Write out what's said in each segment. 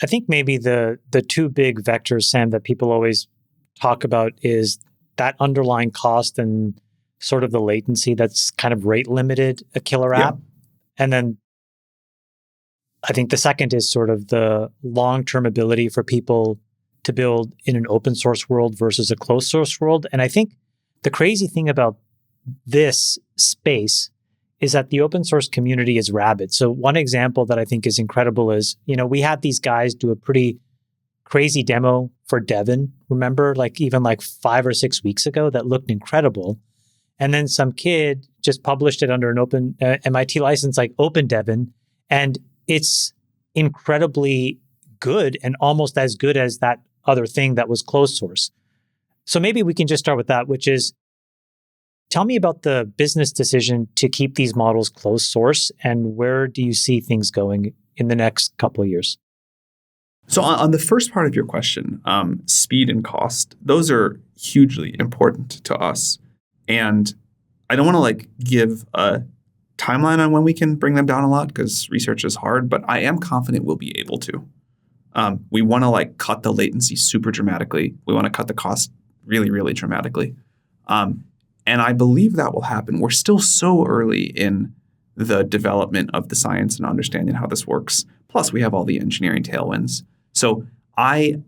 I think maybe the two big vectors, Sam, that people always talk about is that underlying cost and sort of the latency that's kind of rate limited a killer app. And then I think the second is sort of the long-term ability for people to build in an open source world versus a closed source world. And I think the crazy thing about this space is that the open source community is rabid. So one example that I think is incredible is, we had these guys do a pretty crazy demo for Devon, remember, even 5 or 6 weeks ago that looked incredible. And then some kid just published it under an open MIT license, like Open Devon. And it's incredibly good and almost as good as that other thing that was closed source. So maybe we can just start with that, which is, tell me about the business decision to keep these models closed source, and where do you see things going in the next couple of years? So on the first part of your question, speed and cost, those are hugely important to us. And I don't want to give a timeline on when we can bring them down a lot because research is hard, but I am confident we'll be able to. We want to cut the latency super dramatically. We want to cut the cost really, really dramatically. And I believe that will happen. We're still so early in the development of the science and understanding how this works. Plus, we have all the engineering tailwinds. So I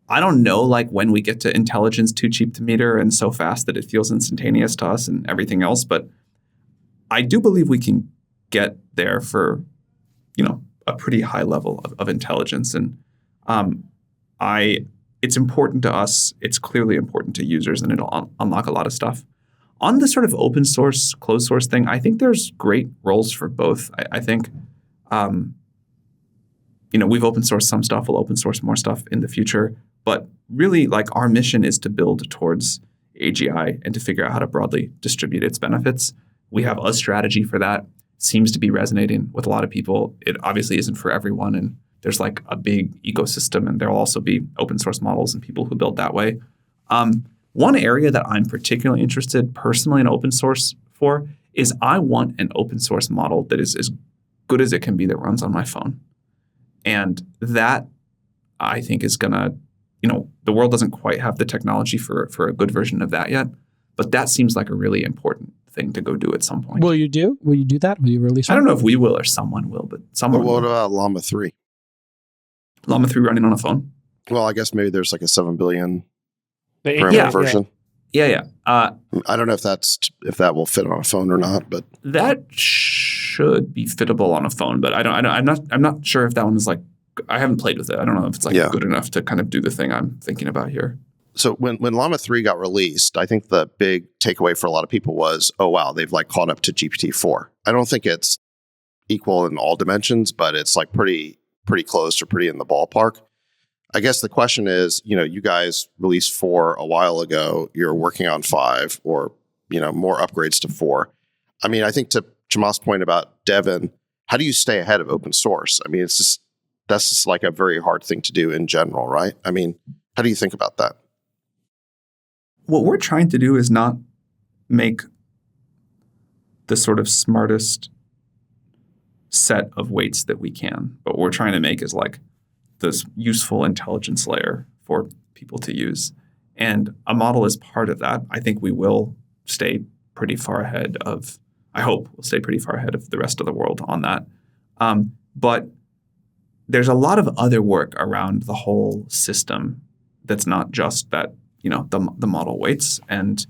don't know when we get to intelligence too cheap to meter and so fast that it feels instantaneous to us and everything else, but I do believe we can get there for, a pretty high level of intelligence. And it's important to us. It's clearly important to users, and it'll unlock a lot of stuff. On the sort of open source, closed source thing, I think there's great roles for both. I think, we've open sourced some stuff. We'll open source more stuff in the future. But really, our mission is to build towards AGI and to figure out how to broadly distribute its benefits. We have a strategy for that. Seems to be resonating with a lot of people. It obviously isn't for everyone, and there's a big ecosystem, and there'll also be open source models and people who build that way. One area that I'm particularly interested personally in open source for is I want an open source model that is as good as it can be that runs on my phone. And that, I think, is going to, the world doesn't quite have the technology for a good version of that yet, but that seems like a really important thing to go do at some point. Will you do that? Will you release one? I don't know if we will or someone will, but someone will. What about Llama 3? Llama 3 running on a phone? Well, I guess maybe there's a 7 billion version. Yeah. I don't know if that will fit on a phone or not, but that should be fittable on a phone. But I'm not sure if that one is I haven't played with it. I don't know if it's good enough to kind of do the thing I'm thinking about here. So when Llama 3 got released, I think the big takeaway for a lot of people was, oh wow, they've caught up to GPT-4. I don't think it's equal in all dimensions, but it's pretty close or pretty in the ballpark. I guess the question is, you guys released 4 a while ago. You're working on 5 or, more upgrades to 4. I mean, I think to Chamath's point about Devon, how do you stay ahead of open source? I mean, that's just a very hard thing to do in general, right? I mean, how do you think about that? What we're trying to do is not make the sort of smartest set of weights that we can, but what we're trying to make is this useful intelligence layer for people to use. And a model is part of that. I think we will stay pretty far ahead of, I hope we'll stay pretty far ahead of the rest of the world on that. But there's a lot of other work around the whole system that's not just that, the model weights. And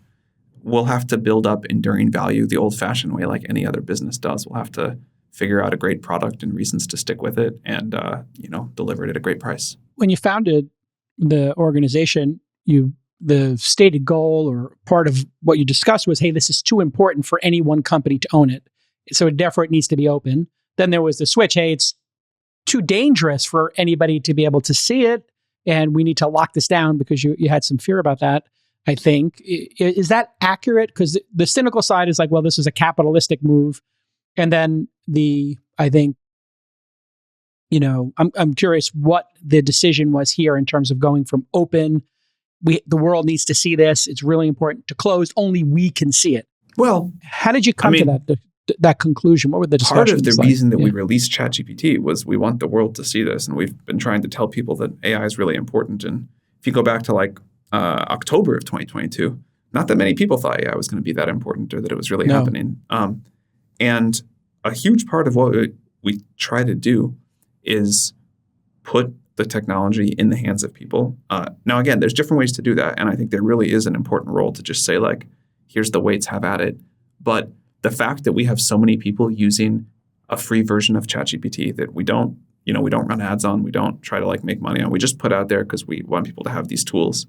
we'll have to build up enduring value the old-fashioned way like any other business does. We'll have to figure out a great product and reasons to stick with it and, deliver it at a great price. When you founded the organization, the stated goal or part of what you discussed was, hey, this is too important for any one company to own it. So therefore it needs to be open. Then there was the switch, hey, it's too dangerous for anybody to be able to see it, and we need to lock this down because you had some fear about that, I think. Is that accurate? Because the cynical side is well, this is a capitalistic move. And then I'm curious what the decision was here in terms of going from open. The world needs to see this. It's really important to closed. Only we can see it. Well, how did you come to that that conclusion? What were the Part discussions of the like? reason that we released ChatGPT was we want the world to see this, and we've been trying to tell people that AI is really important. And if you go back to like October of 2022, not that many people thought AI was going to be that important or that it was really happening. And a huge part of what we try to do is put the technology in the hands of people. Now, again, there's different ways to do that. And I think there really is an important role to just say, like, here's the weights, have at it. But the fact that we have so many people using a free version of ChatGPT that we don't run ads on, we don't try to like make money on, we just put out there because we want people to have these tools,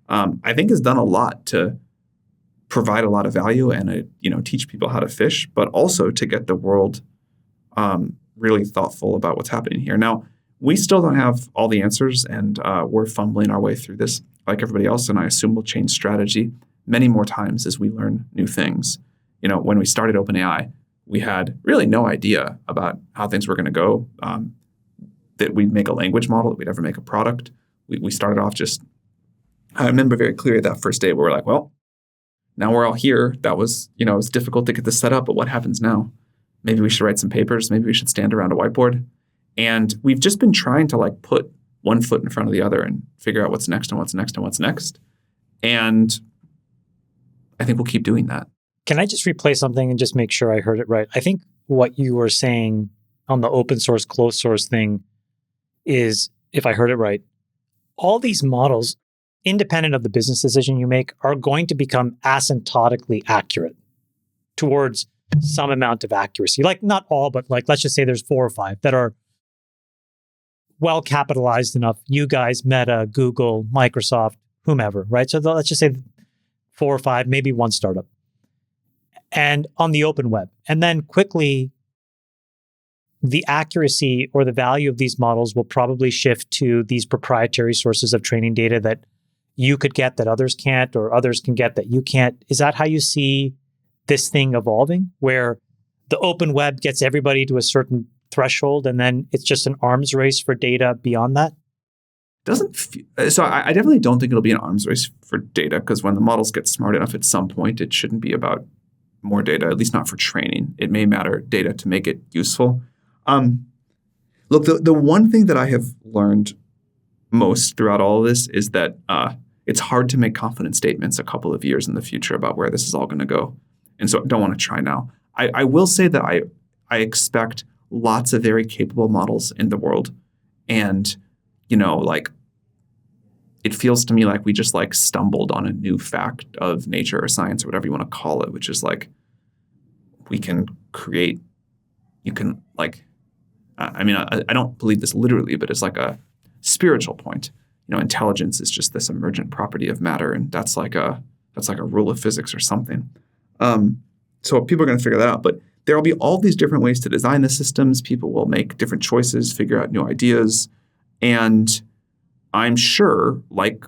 I think has done a lot to provide a lot of value and teach people how to fish, but also to get the world really thoughtful about what's happening here. Now, we still don't have all the answers, and we're fumbling our way through this like everybody else, and I assume we'll change strategy many more times as we learn new things. When we started OpenAI, we had really no idea about how things were going to go, that we'd make a language model, that we'd ever make a product. We started off I remember very clearly that first day where we're like, well, now we're all here. That was, it was difficult to get this set up, but what happens now? Maybe we should write some papers. Maybe we should stand around a whiteboard. And we've just been trying to like put one foot in front of the other and figure out what's next and what's next and what's next. And I think we'll keep doing that. Can I just replay something and just make sure I heard it right? I think what you were saying on the open source, closed source thing is, if I heard it right, all these models, independent of the business decision you make, are going to become asymptotically accurate towards some amount of accuracy. Like not all, but like, let's just say there's 4 or 5 that are well capitalized enough. You guys, Meta, Google, Microsoft, whomever, right? So let's just say 4 or 5, maybe one startup. And on the open web. And then quickly, the accuracy or the value of these models will probably shift to these proprietary sources of training data that you could get that others can't, or others can get that you can't. Is that how you see this thing evolving, where the open web gets everybody to a certain threshold and then it's just an arms race for data beyond that? So I definitely don't think it'll be an arms race for data, because when the models get smart enough at some point, it shouldn't be about more data, at least not for training. It may matter data to make it useful. Look, the one thing that I have learned most throughout all of this is that it's hard to make confident statements a couple of years in the future about where this is all going to go. And so I don't want to try now. I will say that I expect lots of very capable models in the world. And, it feels to me like we just like stumbled on a new fact of nature or science or whatever you want to call it, which is like, I don't believe this literally, but it's like a spiritual point. Intelligence is just this emergent property of matter, and that's like a rule of physics or something. So people are going to figure that out, but there will be all these different ways to design the systems. People will make different choices, figure out new ideas, and I'm sure, like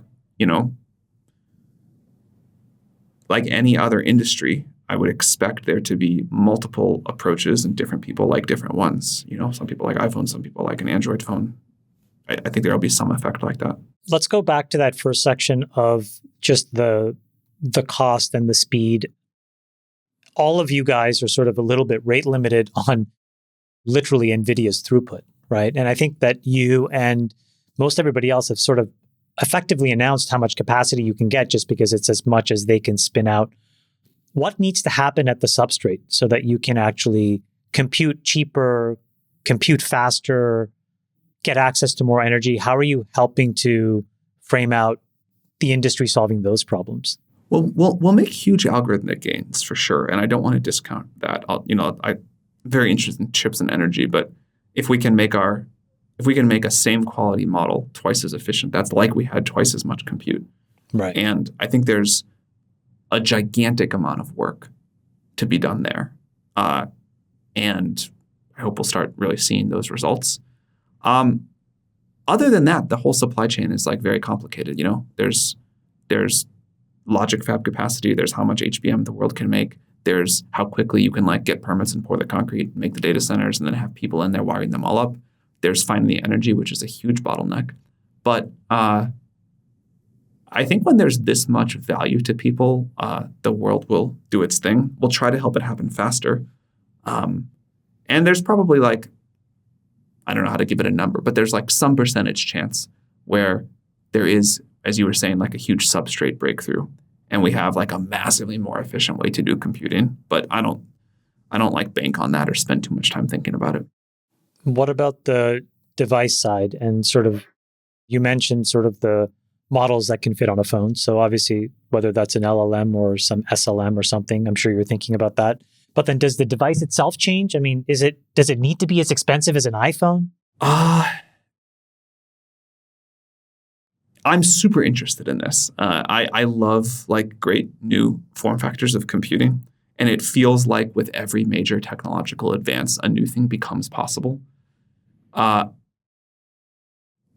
any other industry, I would expect there to be multiple approaches and different people like different ones. Some people like iPhone, some people like an Android phone. I think there will be some effect like that. Let's go back to that first section of just the cost and the speed. All of you guys are sort of a little bit rate limited on literally NVIDIA's throughput, right? And I think that you and most everybody else have sort of effectively announced how much capacity you can get just because it's as much as they can spin out. What needs to happen at the substrate so that you can actually compute cheaper, compute faster, get access to more energy? How are you helping to frame out the industry solving those problems? Well, we'll make huge algorithmic gains for sure, and I don't want to discount that. I'm very interested in chips and energy, but if we can make a same quality model twice as efficient, that's like we had twice as much compute. Right. And I think there's a gigantic amount of work to be done there, and I hope we'll start really seeing those results. Other than that, the whole supply chain is like very complicated. There's logic fab capacity. There's how much HBM the world can make. There's how quickly you can like get permits and pour the concrete, make the data centers, and then have people in there wiring them all up. There's finally energy, which is a huge bottleneck. But I think when there's this much value to people, the world will do its thing. We'll try to help it happen faster. And there's probably like, I don't know how to give it a number, but there's like some percentage chance where there is, as you were saying, like a huge substrate breakthrough, and we have like a massively more efficient way to do computing. But I don't like bank on that or spend too much time thinking about it. What about the device side and sort of, you mentioned sort of the models that can fit on a phone. So obviously, whether that's an LLM or some SLM or something, I'm sure you're thinking about that. But then does the device itself change? I mean, does it need to be as expensive as an iPhone? I'm super interested in this. I love like great new form factors of computing. And it feels like with every major technological advance, a new thing becomes possible.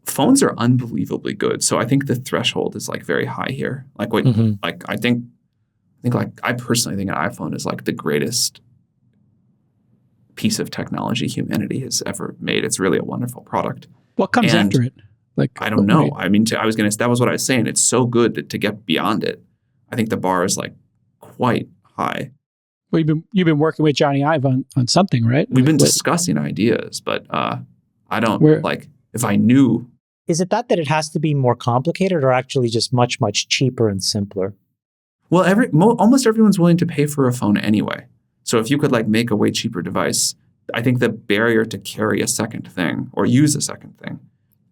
Phones are unbelievably good. So I think the threshold is like very high here. Like what, like I think like I personally think an iPhone is like the greatest piece of technology humanity has ever made. It's really a wonderful product. What comes after it? Like I don't know. I mean, that was what I was saying. It's so good that to get beyond it, I think the bar is like quite high. Well, you've been working with Johnny Ive on something, right? We've been discussing ideas, but I don't like if I knew. Is it that it has to be more complicated or actually just much, much cheaper and simpler? Well, almost everyone's willing to pay for a phone anyway. So if you could like make a way cheaper device, I think the barrier to carry a second thing or use a second thing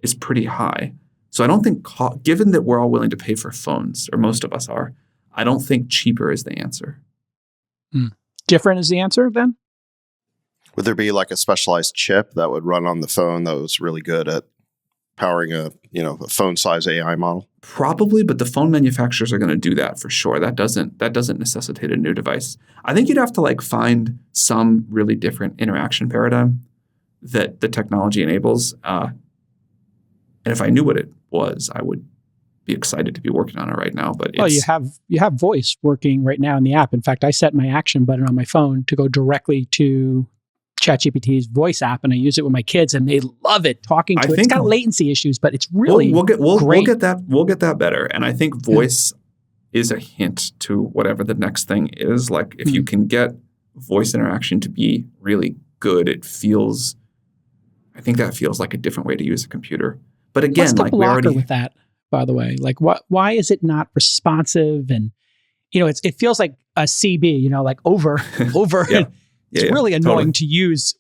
is pretty high. So I don't think, given that we're all willing to pay for phones, or most of us are, I don't think cheaper is the answer. Different is the answer then? Would there be like a specialized chip that would run on the phone that was really good at powering a phone size AI model? Probably, but the phone manufacturers are going to do that for sure. That doesn't necessitate a new device. I think you'd have to like find some really different interaction paradigm that the technology enables. And if I knew what it was, I would be excited to be working on it right now. But you have voice working right now in the app. In fact, I set my action button on my phone to go directly to ChatGPT's voice app, and I use it with my kids, and they love it. Talking to it. It's got latency issues, but it's really we'll great. We'll get that better. And I think voice is a hint to whatever the next thing is. Like if you can get voice interaction to be really good, I think that feels like a different way to use a computer. But again, what's the like blocker with that, by the way? Like why is it not responsive? And it feels like a CB, like over. Yeah. It's really annoying to use,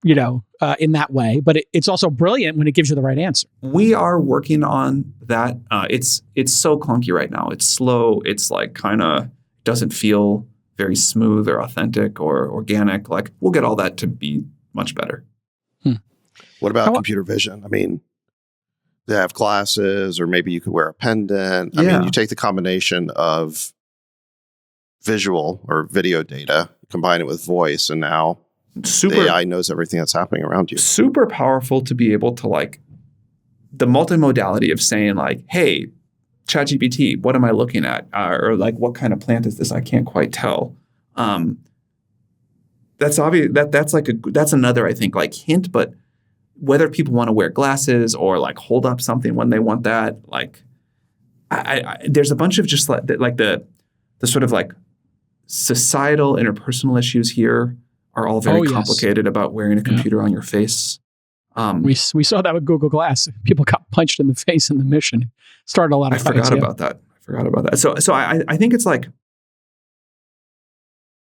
in that way, but it's also brilliant when it gives you the right answer. We are working on that. It's so clunky right now. It's slow. It's like kind of doesn't feel very smooth or authentic or organic. Like we'll get all that to be much better. What about computer vision? I mean, they have glasses, or maybe you could wear a pendant. I mean, you take the combination of visual or video data, combine it with voice, and now the AI knows everything that's happening around you. Super powerful to be able to like the multimodality of saying like, hey, ChatGPT, what am I looking at? Or like, what kind of plant is this? I can't quite tell. That's obvious. That's another, I think, like hint, but whether people want to wear glasses or like hold up something when they want that, like there's a bunch of just like the sort of like societal interpersonal issues here are all very complicated about wearing a computer on your face. We saw that with Google Glass. People got punched in the face in the mission. Started a lot of fights. I forgot about that. So I think it's like